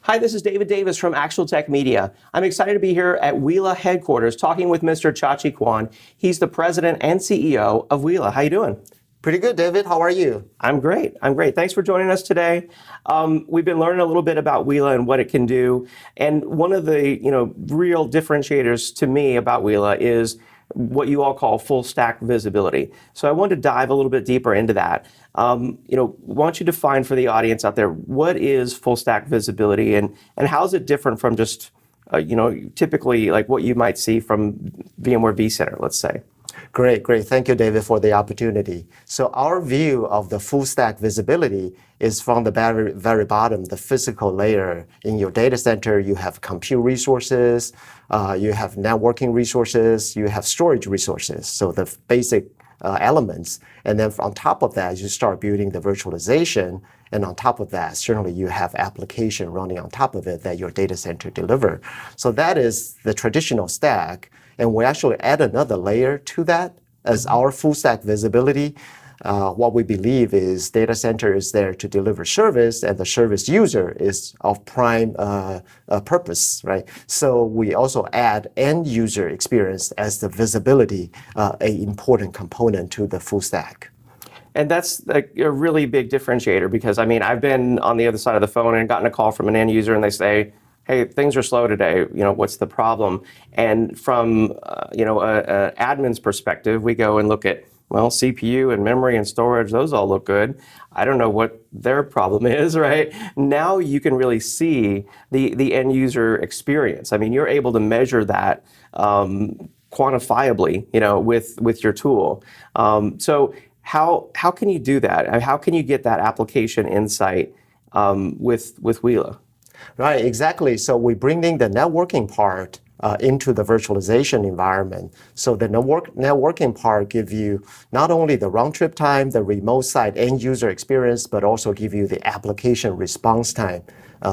Hi, this is David Davis from ActualTech Media. I'm excited to be here at Uila headquarters talking with Mr. Chia-Chee Kuan. He's the president and CEO of Uila. How you doing? Pretty good, David. How are you? I'm great. Thanks for joining us today. We've been learning a little bit about Uila and what it can do. And one of the real differentiators to me about Uila is what you all call full stack visibility. So I wanted to dive a little bit deeper into that. Why don't you define for the audience out there, what is full stack visibility and how is it different from just, typically like what you might see from VMware vCenter, let's say? Great. Thank you, David, for the opportunity. So our view of the full stack visibility is from the very, very bottom, the physical layer. In your data center, you have compute resources, you have networking resources, you have storage resources. So the basic elements. And then on top of that, you start building the virtualization. And on top of that, certainly you have application running on top of it that your data center deliver. So that is the traditional stack. And we actually add another layer to that as our full stack visibility. What we believe is data center is there to deliver service and the service user is of prime purpose, right? So we also add end user experience as the visibility, an important component to the full stack. And that's a really big differentiator because, I've been on the other side of the phone and gotten a call from an end user and they say, hey, things are slow today, what's the problem? And from, an admin's perspective, we go and look at, CPU and memory and storage, those all look good. I don't know what their problem is, right? Now you can really see the end user experience. You're able to measure that quantifiably, with your tool. So how can you do that? How can you get that application insight with Uila? Right, exactly. So we bring in the networking part into the virtualization environment. So the networking part give you not only the round trip time, the remote site end user experience, but also give you the application response time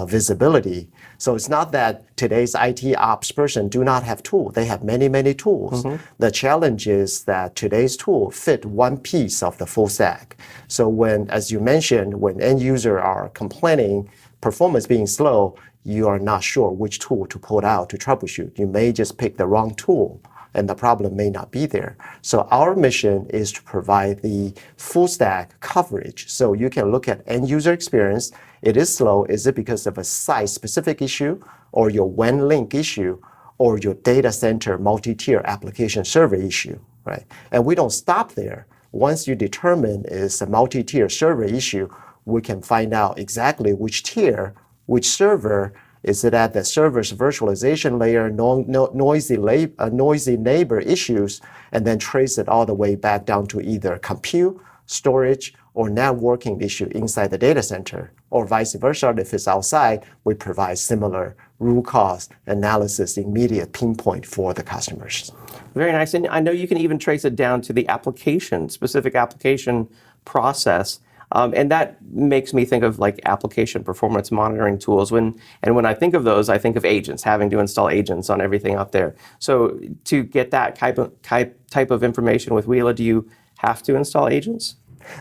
visibility. So it's not that today's IT ops person do not have tools. They have many, many tools. Mm-hmm. The challenge is that today's tool fit one piece of the full stack. So when, as you mentioned, when end user are complaining, performance being slow, you are not sure which tool to pull out to troubleshoot. You may just pick the wrong tool and the problem may not be there. So our mission is to provide the full stack coverage. So you can look at end user experience. It is slow. Is it because of a site specific issue or your WAN link issue or your data center multi-tier application server issue, right? And we don't stop there. Once you determine it's a multi-tier server issue, we can find out exactly which tier, which server, is it at the server's virtualization layer, noisy neighbor issues, and then trace it all the way back down to either compute, storage, or networking issue inside the data center, or vice versa. If it's outside, we provide similar root cause analysis, immediate pinpoint for the customers. Very nice. And I know you can even trace it down to the specific application process. And that makes me think of like application performance monitoring tools. When I think of those, I think of agents, having to install agents on everything out there. So to get that type of information with Uila, do you have to install agents?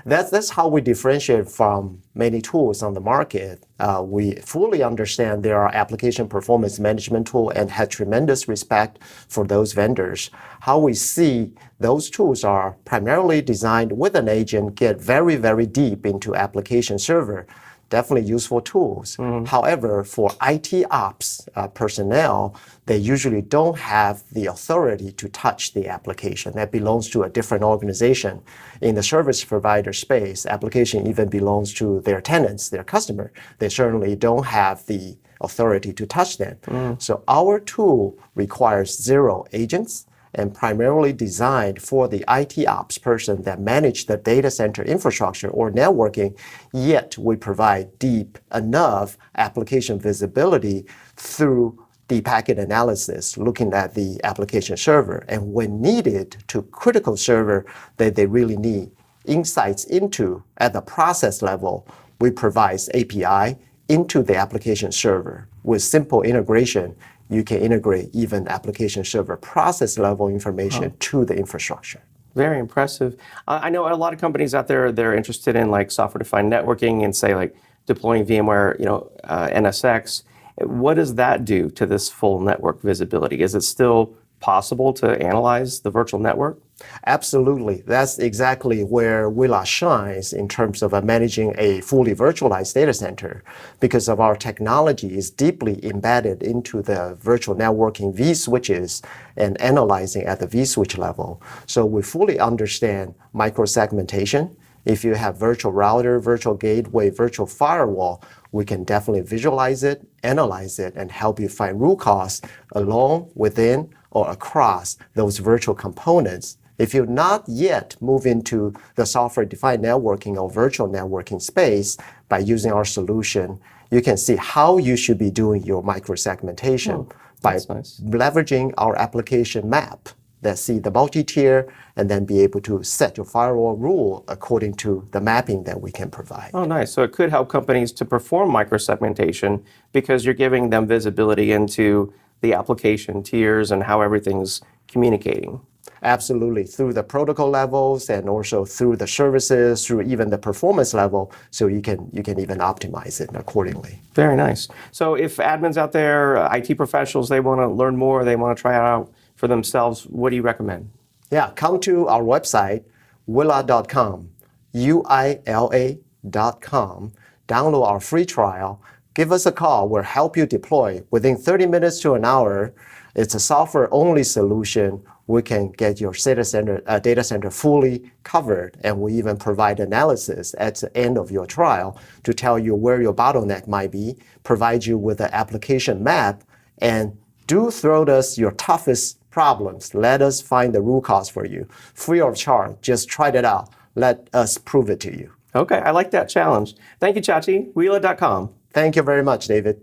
That's how we differentiate from many tools on the market. We fully understand there are application performance management tools and have tremendous respect for those vendors. How we see those tools are primarily designed with an agent, get very, very deep into application server. Definitely useful tools. Mm-hmm. However, for IT ops personnel, they usually don't have the authority to touch the application. That belongs to a different organization. In the service provider space, application even belongs to their tenants, their customer. They certainly don't have the authority to touch them. Mm. So our tool requires 0 agents and primarily designed for the IT ops person that manage the data center infrastructure or networking, yet we provide deep enough application visibility through the packet analysis, looking at the application server. And when needed to critical server that they really need insights into at the process level, we provide API into the application server with simple integration. You can integrate even application server process level information to the infrastructure. Very impressive. I know a lot of companies out there, they're interested in like software-defined networking and say like deploying VMware, NSX. What does that do to this full network visibility? Is it still possible to analyze the virtual network? Absolutely. That's exactly where Uila shines in terms of managing a fully virtualized data center, because of our technology is deeply embedded into the virtual networking vSwitches and analyzing at the vSwitch level. So we fully understand microsegmentation. If you have virtual router, virtual gateway, virtual firewall, we can definitely visualize it, analyze it, and help you find root cause along, within, or across those virtual components. If you're not yet moved into the software-defined networking or virtual networking space by using our solution, you can see how you should be doing your microsegmentation by nice. leveraging our application map that see the multi-tier and then be able to set your firewall rule according to the mapping that we can provide. Oh, nice. So it could help companies to perform microsegmentation because you're giving them visibility into the application tiers and how everything's communicating. Absolutely, through the protocol levels and also through the services, through even the performance level, so you can even optimize it accordingly. Very nice. So if admins out there, IT professionals, they want to learn more, they want to try it out for themselves, what do you recommend? Yeah, come to our website, uila.com, uila.com, download our free trial, give us a call, we'll help you deploy within 30 minutes to an hour. It's a software-only solution. We can get your data center fully covered, and we even provide analysis at the end of your trial to tell you where your bottleneck might be, provide you with an application map, and do throw us your toughest problems. Let us find the root cause for you. Free of charge. Just try it out. Let us prove it to you. Okay, I like that challenge. Thank you, Chia-Chee. Uila.com. Thank you very much, David.